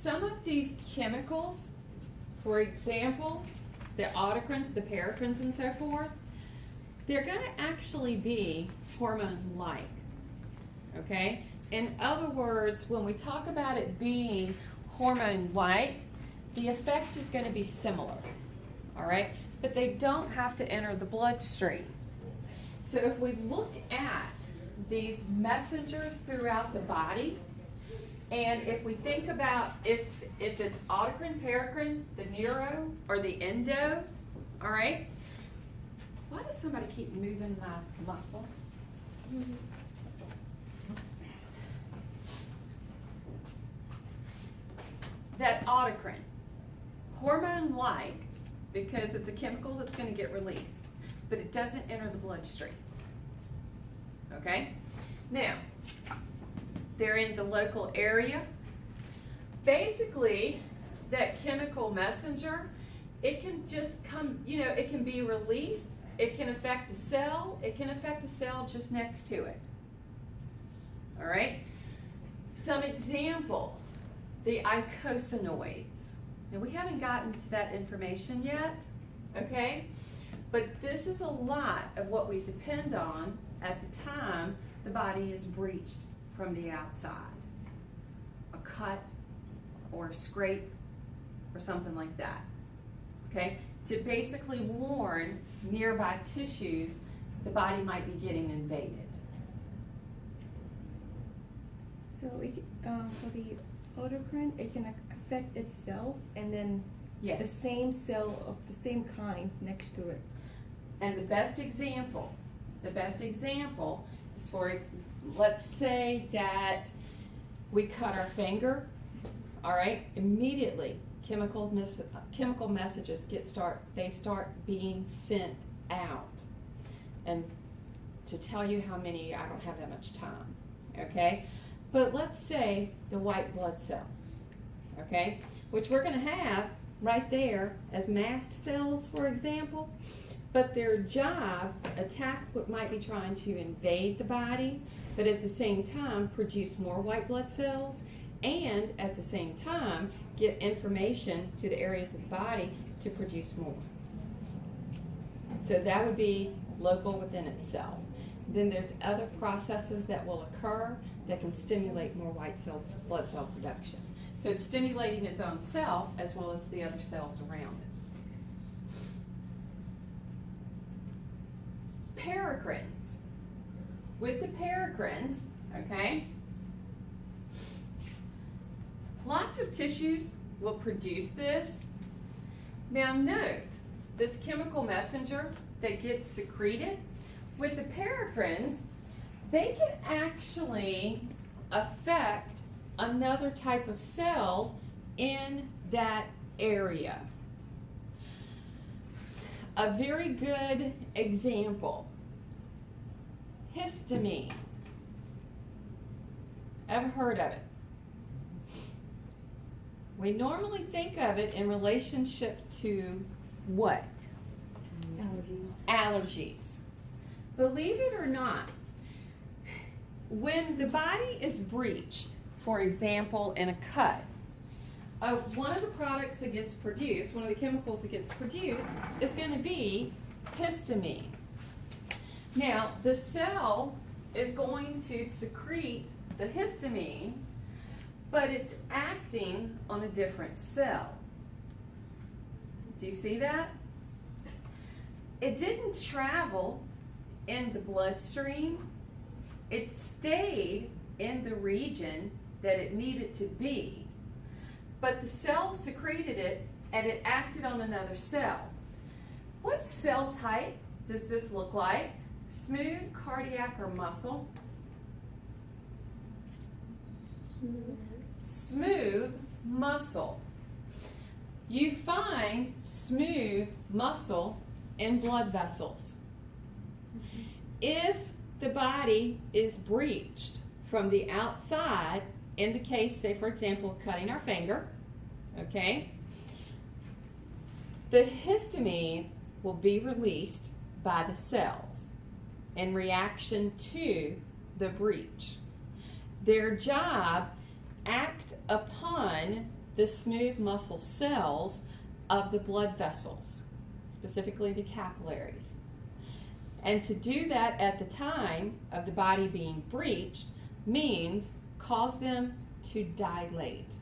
some of these chemicals, for example, the autocrines, the paracrines, and so forth, they're going to actually be hormone-like, okay? In other words, when we talk about it being hormone-like, the effect is going to be similar, all right? But they don't have to enter the bloodstream. So if we look at these messengers throughout the body, and if we think about if it's autocrine, paracrine, the neuro, or the endo, all right? Why does somebody keep moving my muscle? That autocrine, hormone-like, because it's a chemical that's going to get released, but it doesn't enter the bloodstream. Okay? Now, they're in the local area. Basically, that chemical messenger, it can just come, it can be released, it can affect a cell, it can affect a cell just next to it. All right? Some example, the eicosanoids. Now, we haven't gotten to that information yet, okay? But this is a lot of what we depend on at the time the body is breached from the outside. A cut or a scrape or something like that, okay? To basically warn nearby tissues the body might be getting invaded. So for the autocrine, it can affect itself and then Yes. the same cell of the same kind next to it. And the best example is for, let's say that we cut our finger, all right? Immediately, chemical messages start being sent out. And to tell you how many, I don't have that much time, okay? But let's say the white blood cell, okay? Which we're gonna have right there as mast cells, for example. But their job, attack what might be trying to invade the body, but at the same time produce more white blood cells, and at the same time get information to the areas of the body to produce more. So that would be local within itself. Then there's other processes that will occur that can stimulate more blood cell production. So it's stimulating its own self as well as the other cells around it. Paracrines. With the paracrines, okay, lots of tissues will produce this. Now note, this chemical messenger that gets secreted, with the paracrines, they can actually affect another type of cell in that area. A very good example, histamine. Ever heard of it? We normally think of it in relationship to what? Allergies. Allergies. Believe it or not, when the body is breached, for example, in a cut, one of the products that gets produced, one of the chemicals that gets produced, is going to be histamine. Now, the cell is going to secrete the histamine, but it's acting on a different cell. Do you see that? It didn't travel in the bloodstream. It stayed in the region that it needed to be. But the cell secreted it and it acted on another cell. What cell type does this look like? Smooth, cardiac, or muscle? Smooth muscle. You find smooth muscle in blood vessels. If the body is breached from the outside, in the case, say for example, cutting our finger, okay, the histamine will be released by the cells in reaction to the breach. Their job, act upon the smooth muscle cells of the blood vessels, specifically the capillaries. And to do that at the time of the body being breached means cause them to dilate,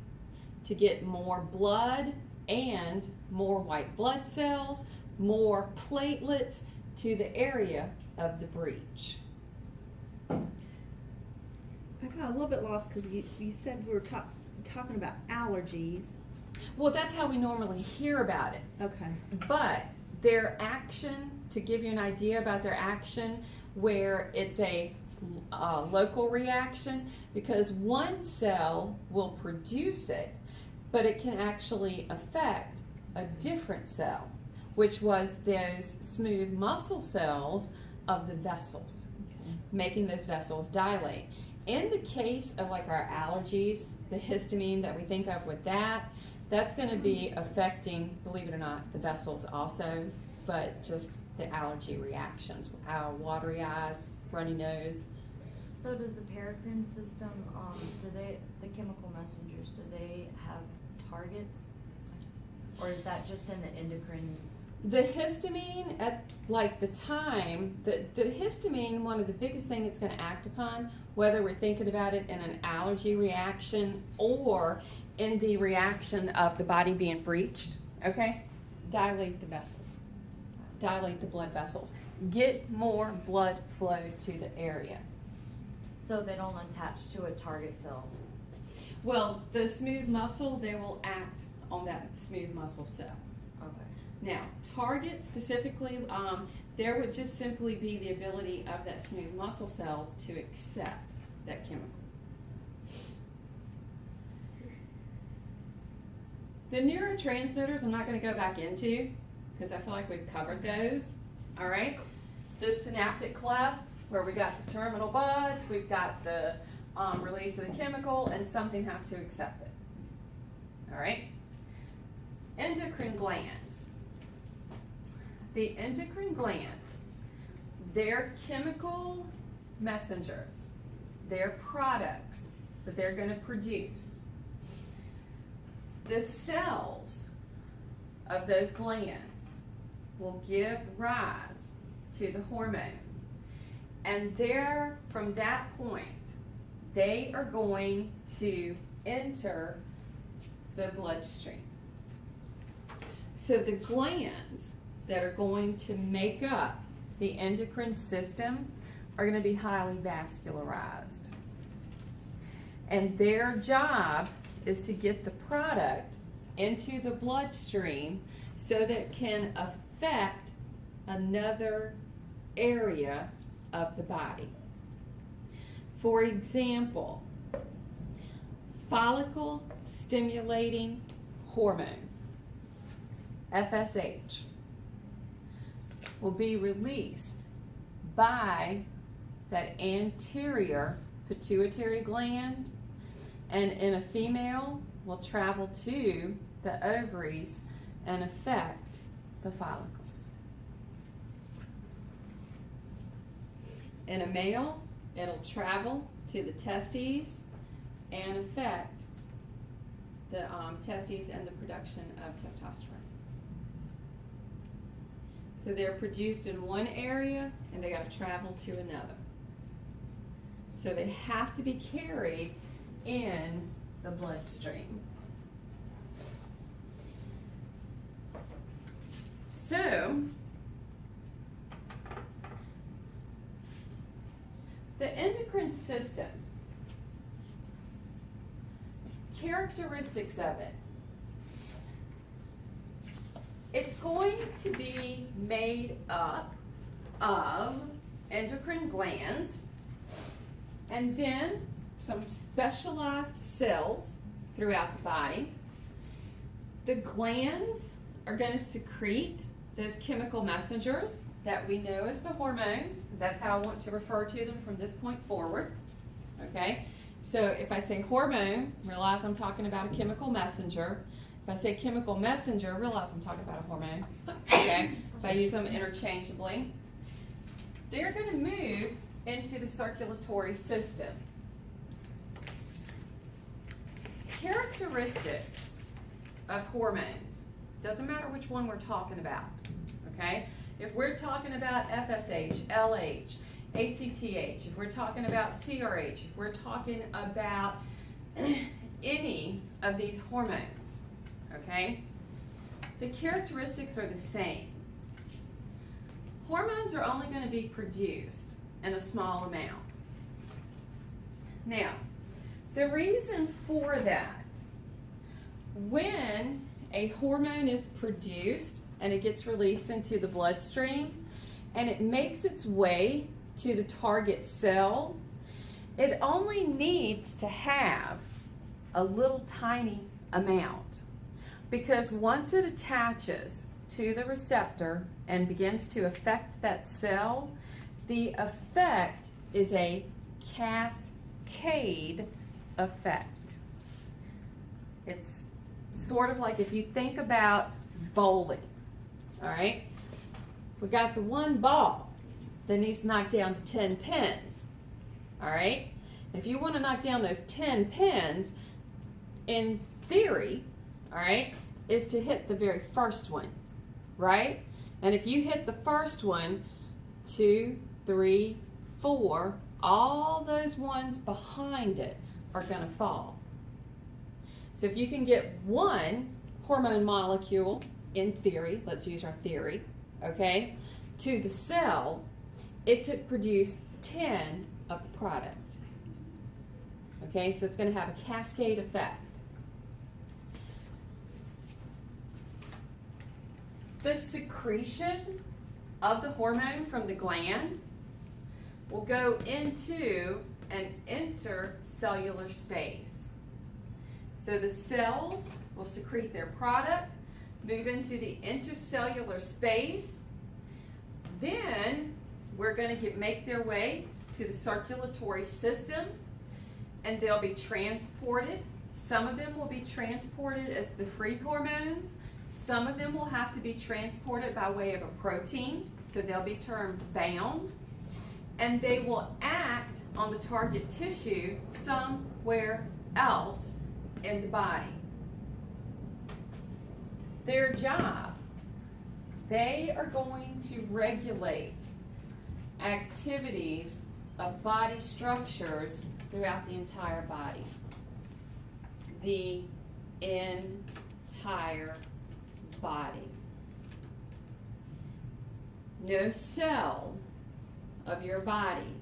to get more blood and more white blood cells, more platelets to the area of the breach. I got a little bit lost because you said we were talking about allergies. Well, that's how we normally hear about it. Okay. But their action, to give you an idea about their action, where it's a local reaction, because one cell will produce it, but it can actually affect a different cell, which was those smooth muscle cells of the vessels, making those vessels dilate. In the case of like our allergies, the histamine that we think of with that, that's going to be affecting, believe it or not, the vessels also, but just the allergy reactions, watery eyes, runny nose. So does the paracrine system, the chemical messengers, do they have targets? Or is that just in the endocrine? The histamine, at like the time, the histamine, one of the biggest things it's going to act upon, whether we're thinking about it in an allergy reaction or in the reaction of the body being breached, okay? Dilate the vessels. Dilate the blood vessels. Get more blood flow to the area. So they don't attach to a target cell? Well, the smooth muscle, they will act on that smooth muscle cell. Okay. Now, target specifically, there would just simply be the ability of that smooth muscle cell to accept that chemical. The neurotransmitters I'm not going to go back into because I feel like we've covered those. All right. The synaptic cleft, where we got the terminal buds, we've got the release of the chemical, and something has to accept it. All right. Endocrine glands. The endocrine glands, they're chemical messengers. They're products that they're going to produce. The cells of those glands will give rise to the hormone. And there, from that point, they are going to enter the bloodstream. So the glands that are going to make up the endocrine system are going to be highly vascularized. And their job is to get the product into the bloodstream so that it can affect another area of the body. For example, follicle stimulating hormone, FSH, will be released by that anterior pituitary gland, and in a female will travel to the ovaries and affect the follicles. In a male, it'll travel to the testes and affect the testes and the production of testosterone. So they're produced in one area and they got to travel to another. So they have to be carried in the bloodstream. So the endocrine system, characteristics of it. It's going to be made up of endocrine glands and then some specialized cells throughout the body. The glands are going to secrete those chemical messengers that we know as the hormones. That's how I want to refer to them from this point forward. Okay? So if I say hormone, realize I'm talking about a chemical messenger. If I say chemical messenger, realize I'm talking about a hormone. Okay? If I use them interchangeably. They're going to move into the circulatory system. Characteristics of hormones. Doesn't matter which one we're talking about, okay? If we're talking about FSH, LH, ACTH, if we're talking about CRH, if we're talking about any of these hormones, okay? The characteristics are the same. Hormones are only going to be produced in a small amount. Now, the reason for that, when a hormone is produced and it gets released into the bloodstream and it makes its way to the target cell, it only needs to have a little tiny amount, because once it attaches to the receptor and begins to affect that cell, the effect is a cascade effect. It's sort of like if you think about bowling, all right? We got the one ball that needs to knock down to 10 pins, all right? If you want to knock down those 10 pins, in theory, all right, is to hit the very first one, right? And if you hit the first one, 2, 3, 4, all those ones behind it are going to fall. So if you can get one hormone molecule, in theory, let's use our theory, okay, to the cell, it could produce 10 of the product. Okay, so it's going to have a cascade effect. The secretion of the hormone from the gland will go into an intercellular space. So the cells will secrete their product, move into the intercellular space. Then we're going to make their way to the circulatory system, and they'll be transported. Some of them will be transported as the free hormones. Some of them will have to be transported by way of a protein, so they'll be termed bound. And they will act on the target tissue somewhere else in the body. Their job, they are going to regulate activities of body structures throughout the entire body. The entire body. No cell of your body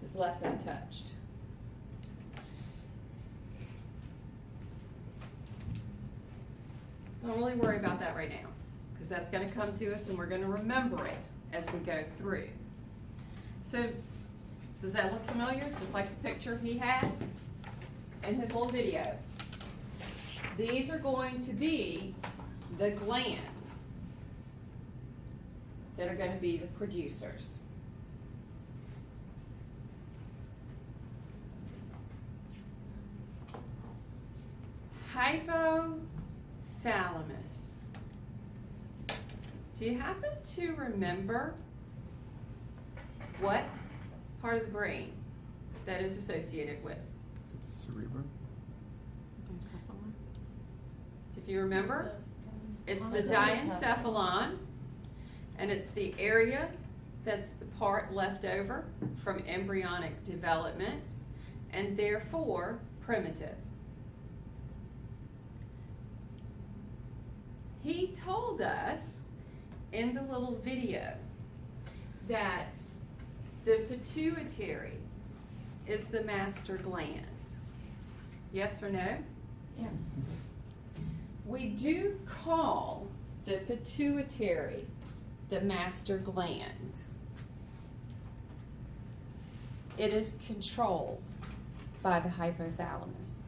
is left untouched. Don't really worry about that right now, because that's going to come to us and we're going to remember it as we go through. So, does that look familiar? Just like the picture he had in his little video. These are going to be the glands that are going to be the producers. Hypothalamus. Do you happen to remember what part of the brain that is associated with? Cerebrum. If you remember, it's the diencephalon, and it's the area that's the part left over from embryonic development, and therefore primitive. He told us in the little video that the pituitary is the master gland. Yes or no? Yes. We do call the pituitary the master gland. It is controlled by the hypothalamus.